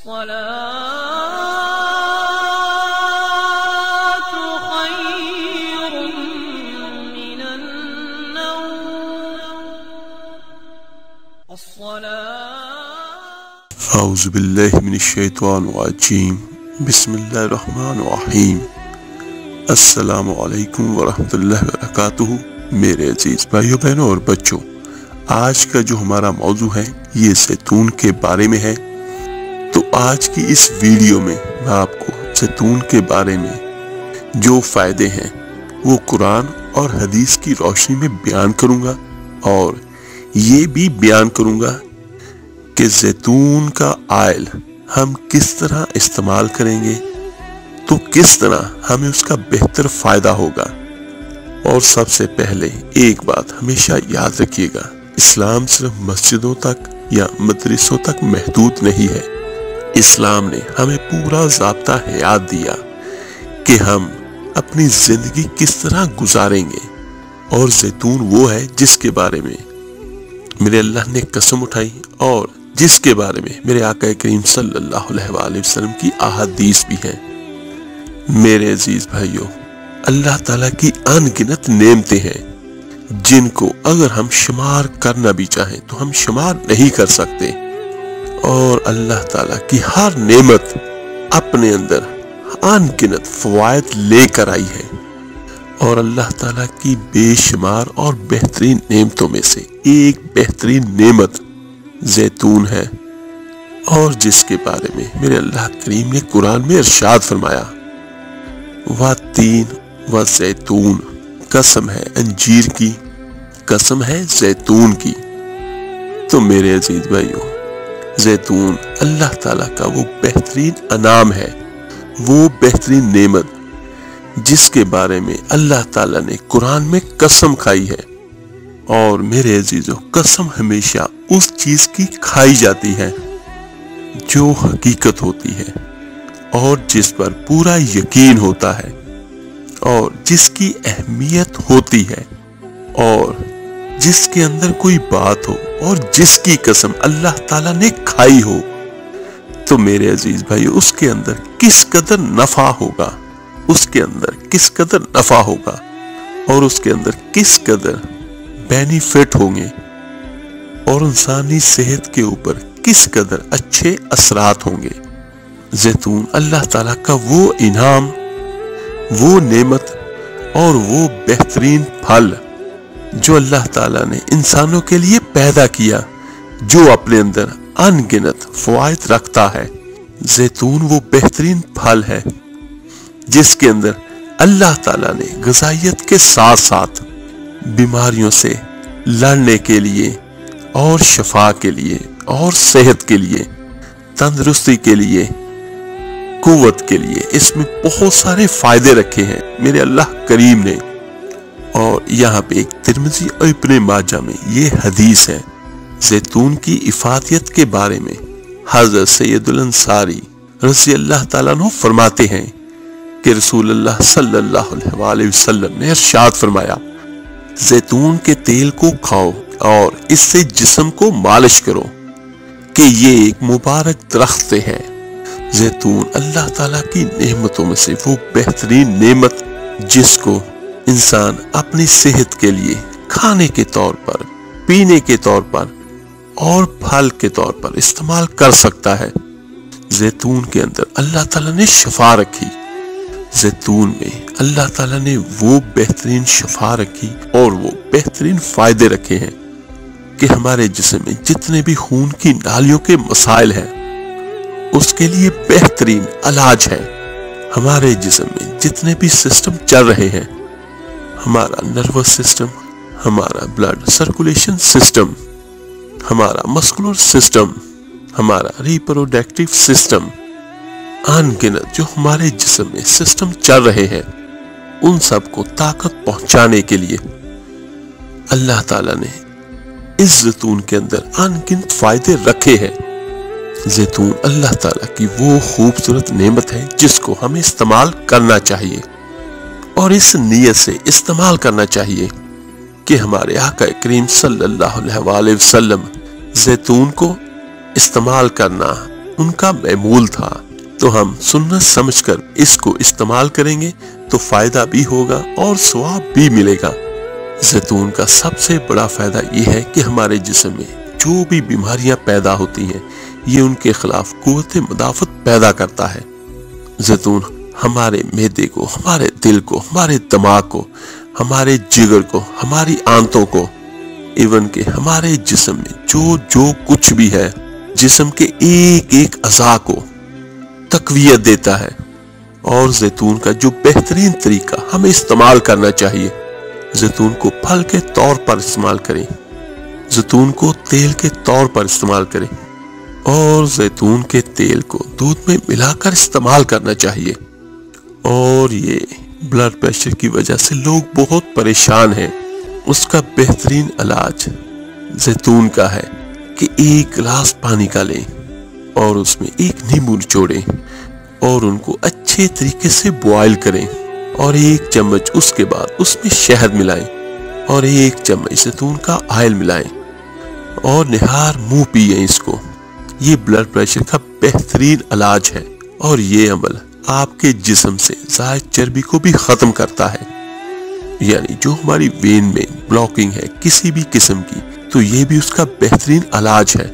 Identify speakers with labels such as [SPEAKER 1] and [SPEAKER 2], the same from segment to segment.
[SPEAKER 1] اعوذ باللہ من الشیطان الرجیم بسم اللہ الرحمن الرحیم السلام علیکم ورحمۃ اللہ وبرکاتہ۔ میرے عزیز بھائیوں بہنوں اور بچوں، آج کا جو ہمارا موضوع ہے یہ زیتون کے بارے میں ہے۔ تو آج کی اس ویڈیو میں آپ کو زیتون کے بارے میں جو فائدے ہیں وہ قرآن اور حدیث کی روشنی میں بیان کروں گا، اور یہ بھی بیان کروں گا کہ زیتون کا آئل ہم کس طرح استعمال کریں گے تو کس طرح ہمیں اس کا بہتر فائدہ ہوگا۔ اور سب سے پہلے ایک بات ہمیشہ یاد رکھیے گا، اسلام صرف مسجدوں تک یا مدرسوں تک محدود نہیں ہے۔ اسلام نے ہمیں پورا ضابطہ حیات دیا کہ ہم اپنی زندگی کس طرح گزاریں گے، اور زیتون وہ ہے جس کے بارے میں میرے اللہ نے قسم اٹھائی اور جس کے بارے میں میرے آقا کریم صلی اللہ علیہ وآلہ وسلم کی احادیث بھی ہیں۔ میرے عزیز بھائیوں، اللہ تعالیٰ کی ان گنت نعمتیں ہیں جن کو اگر ہم شمار کرنا بھی چاہیں تو ہم شمار نہیں کر سکتے، اور اللہ تعالیٰ کی ہر نعمت اپنے اندر ان گنت فوائد لے کر آئی ہے، اور اللہ تعالیٰ کی بے شمار اور بہترین نعمتوں میں سے ایک بہترین نعمت زیتون ہے، اور جس کے بارے میں میرے اللہ کریم نے قرآن میں ارشاد فرمایا، وَالتِّينِ وَالزَّيْتُونِ، قسم ہے انجیر کی، قسم ہے زیتون کی۔ تو میرے عزیز بھائیوں، زیتون اللہ تعالیٰ کا وہ بہترین انعام ہے، وہ بہترین نعمت جس کے بارے میں اللہ تعالیٰ نے قرآن میں قسم کھائی ہے۔ اور میرے عزیزوں، قسم ہمیشہ اس چیز کی کھائی جاتی ہے جو حقیقت ہوتی ہے، اور جس پر پورا یقین ہوتا ہے، اور جس کی اہمیت ہوتی ہے، اور جس کے اندر کوئی بات ہو، اور جس کی قسم اللہ تعالیٰ نے کھائی ہو، تو میرے عزیز بھائی اس کے اندر کس قدر نفع ہوگا، اس کے اندر کس قدر نفع ہوگا، اور اس کے اندر کس قدر بینیفٹ ہوں گے، اور انسانی صحت کے اوپر کس قدر اچھے اثرات ہوں گے۔ زیتون اللہ تعالیٰ کا وہ انعام، وہ نعمت اور وہ بہترین پھل جو اللہ تعالیٰ نے انسانوں کے لیے پیدا کیا، جو اپنے اندر ان گنت فوائد رکھتا ہے۔ زیتون وہ بہترین پھل ہے جس کے اندر اللہ تعالیٰ نے غذائیت کے ساتھ ساتھ بیماریوں سے لڑنے کے لیے، اور شفا کے لیے، اور صحت کے لیے، تندرستی کے لیے، قوت کے لیے اس میں بہت سارے فائدے رکھے ہیں میرے اللہ کریم نے۔ اور یہاں پہ ایک ترمذی اور ابن ماجہ میں یہ حدیث ہے، زیتون کی افادیت کے بارے میں حضرت سید الانصاری رضی اللہ تعالیٰ عنہ فرماتے ہیں کہ رسول اللہ صلی اللہ علیہ وآلہ وسلم نے ارشاد فرمایا، زیتون کے تیل کو کھاؤ اور اس سے جسم کو مالش کرو کہ یہ ایک مبارک درخت ہے۔ زیتون اللہ تعالیٰ کی نعمتوں میں سے وہ بہترین نعمت جس کو انسان اپنی صحت کے لیے کھانے کے طور پر، پینے کے طور پر اور پھل کے طور پر استعمال کر سکتا ہے۔ زیتون کے اندر اللہ تعالیٰ نے شفا رکھی، زیتون میں اللہ تعالیٰ نے وہ بہترین شفا رکھی اور وہ بہترین فائدے رکھے ہیں کہ ہمارے جسم میں جتنے بھی خون کی نالیوں کے مسائل ہیں اس کے لیے بہترین علاج ہے۔ ہمارے جسم میں جتنے بھی سسٹم چل رہے ہیں، ہمارا نروس سسٹم، ہمارا بلڈ سرکولیشن سسٹم، ہمارا مسکولر سسٹم، ہمارا ریپروڈکٹیو سسٹم، ان گنت جو ہمارے جسم میں سسٹم چل رہے ہیں، ان سب کو طاقت پہنچانے کے لیے اللہ تعالیٰ نے اس زیتون کے اندر ان گنت فائدے رکھے ہیں۔ زیتون اللہ تعالیٰ کی وہ خوبصورت نعمت ہے جس کو ہمیں استعمال کرنا چاہیے، اور اس نیت سے استعمال کرنا چاہیے کہ ہمارے آقا کریم صلی اللہ علیہ وآلہ وسلم زیتون کو استعمال کرنا ان کا معمول تھا، تو ہم سنت سمجھ کر اس کو استعمال کریں گے تو فائدہ بھی ہوگا اور ثواب بھی ملے گا۔ زیتون کا سب سے بڑا فائدہ یہ ہے کہ ہمارے جسم میں جو بھی بیماریاں پیدا ہوتی ہیں یہ ان کے خلاف قوت مدافعت پیدا کرتا ہے۔ زیتون ہمارے معدے کو، ہمارے دل کو، ہمارے دماغ کو، ہمارے جگر کو، ہماری آنتوں کو، ایون کہ ہمارے جسم میں جو کچھ بھی ہے، جسم کے ایک ایک اعضاء کو تقویت دیتا ہے۔ اور زیتون کا جو بہترین طریقہ ہمیں استعمال کرنا چاہیے، زیتون کو پھل کے طور پر استعمال کریں، زیتون کو تیل کے طور پر استعمال کریں، اور زیتون کے تیل کو دودھ میں ملا کر استعمال کرنا چاہیے۔ اور یہ بلڈ پریشر کی وجہ سے لوگ بہت پریشان ہیں، اس کا بہترین علاج زیتون کا ہے کہ ایک گلاس پانی کا لیں اور اس میں ایک نیمبو نچوڑیں اور ان کو اچھے طریقے سے بوائل کریں، اور ایک چمچ اس کے بعد اس میں شہد ملائیں اور ایک چمچ زیتون کا آئل ملائیں اور نہار منہ پیئیں اس کو۔ یہ بلڈ پریشر کا بہترین علاج ہے، اور یہ عمل آپ کے جسم سے زائد چربی کو بھی ختم کرتا ہے۔ یعنی جو ہماری وین میں بلاکنگ ہے کسی بھی قسم کی، تو یہ بھی اس کا بہترین علاج ہے۔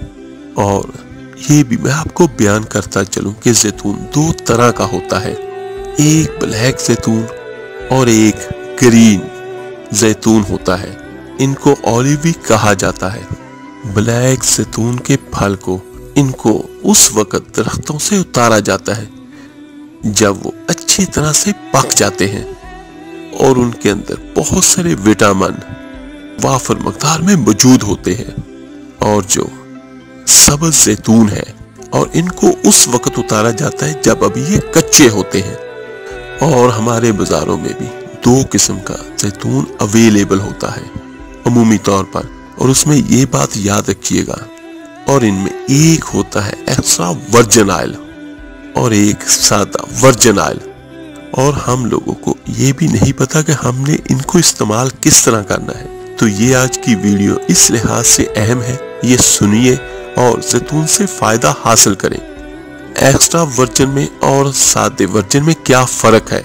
[SPEAKER 1] اور یہ بھی میں آپ کو بیان کرتا چلوں کہ زیتون دو طرح کا ہوتا ہے، ایک بلیک زیتون اور ایک گرین زیتون ہوتا ہے۔ ان کو اولیو بھی کہا جاتا ہے۔ بلیک زیتون کے پھل کو ان کو اس وقت درختوں سے اتارا جاتا ہے جب وہ اچھی طرح سے پک جاتے ہیں، اور ان کے اندر بہت سارے وٹامن وافر مقدار میں موجود ہوتے ہیں۔ اور جو سبز زیتون ہے، اور ان کو اس وقت اتارا جاتا ہے جب ابھی یہ کچے ہوتے ہیں۔ اور ہمارے بازاروں میں بھی دو قسم کا زیتون اویلیبل ہوتا ہے عمومی طور پر، اور اس میں یہ بات یاد رکھیے گا، اور ان میں ایک ہوتا ہے ایکسٹرا ورجن آئل اور ایک سادہ ورجن آئل، اور ہم لوگوں کو یہ بھی نہیں پتا کہ ہم نے ان کو استعمال کس طرح کرنا ہے۔ تو یہ آج کی ویڈیو اس لحاظ سے اہم ہے، یہ سنیے اور زیتون سے فائدہ حاصل کریں۔ ایکسٹرا ورجن میں اور سادے ورجن میں کیا فرق ہے؟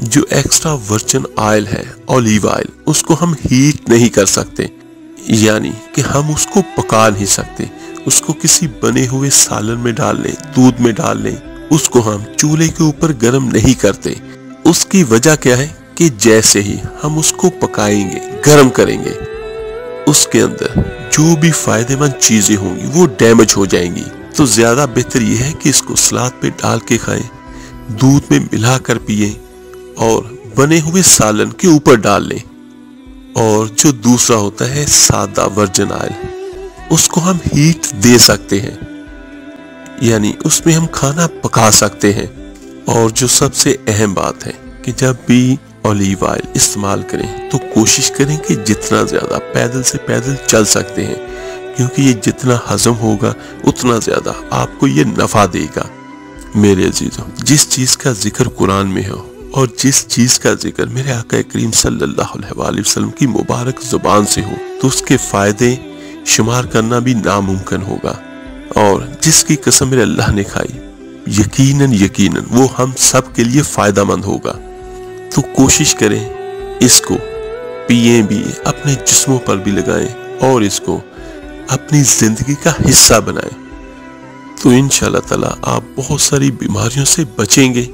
[SPEAKER 1] جو ایکسٹرا ورجن آئل ہے، اولیو آئل، اس کو ہم ہیٹ نہیں کر سکتے، یعنی کہ ہم اس کو پکا نہیں سکتے۔ اس کو کسی بنے ہوئے سالن میں ڈال لیں، دودھ میں ڈال لیں، اس کو ہم چولہے کے اوپر گرم نہیں کرتے۔ اس کی وجہ کیا ہے کہ جیسے ہی ہم اس کو پکائیں گے، گرم کریں گے، اس کے اندر جو بھی فائدہ مند چیزیں ہوں گی وہ ڈیمیج ہو جائیں گی۔ تو زیادہ بہتر یہ ہے کہ اس کو سلاد پہ ڈال کے کھائیں، دودھ میں ملا کر پیئیں، اور بنے ہوئے سالن کے اوپر ڈال لیں۔ اور جو دوسرا ہوتا ہے سادہ ورجن آئل، اس کو ہم ہیٹ دے سکتے ہیں، یعنی اس میں ہم کھانا پکا سکتے ہیں۔ اور جو سب سے اہم بات ہے کہ جب بھی اولیو آئل استعمال کریں تو کوشش کریں کہ جتنا زیادہ پیدل سے پیدل چل سکتے ہیں، کیونکہ یہ جتنا ہضم ہوگا اتنا زیادہ آپ کو یہ نفع دے گا۔ میرے عزیزوں، جس چیز کا ذکر قرآن میں ہو اور جس چیز کا ذکر میرے آقا کریم صلی اللہ علیہ وآلہ وسلم کی مبارک زبان سے ہو تو اس کے فائدے شمار کرنا بھی ناممکن ہوگا، اور جس کی قسم میرے اللہ نے کھائی یقیناً وہ ہم سب کے لیے فائدہ مند ہوگا۔ تو کوشش کریں اس کو پیئیں بھی، اپنے جسموں پر بھی لگائیں، اور اس کو اپنی زندگی کا حصہ بنائیں۔ تو انشاءاللہ تعالی آپ بہت ساری بیماریوں سے بچیں گے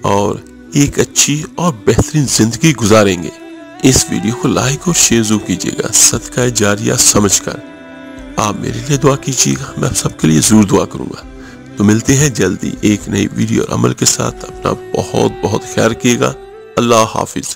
[SPEAKER 1] اور ایک اچھی اور بہترین زندگی گزاریں گے۔ اس ویڈیو کو لائک اور شیئر ضرور کیجیے گا، صدقہ جاریہ سمجھ کر۔ آپ میرے لیے دعا کیجیے گا، میں آپ سب کے لیے ضرور دعا کروں گا۔ تو ملتے ہیں جلدی ایک نئی ویڈیو اور عمل کے ساتھ۔ اپنا بہت خیال رکھیے گا۔ اللہ حافظ۔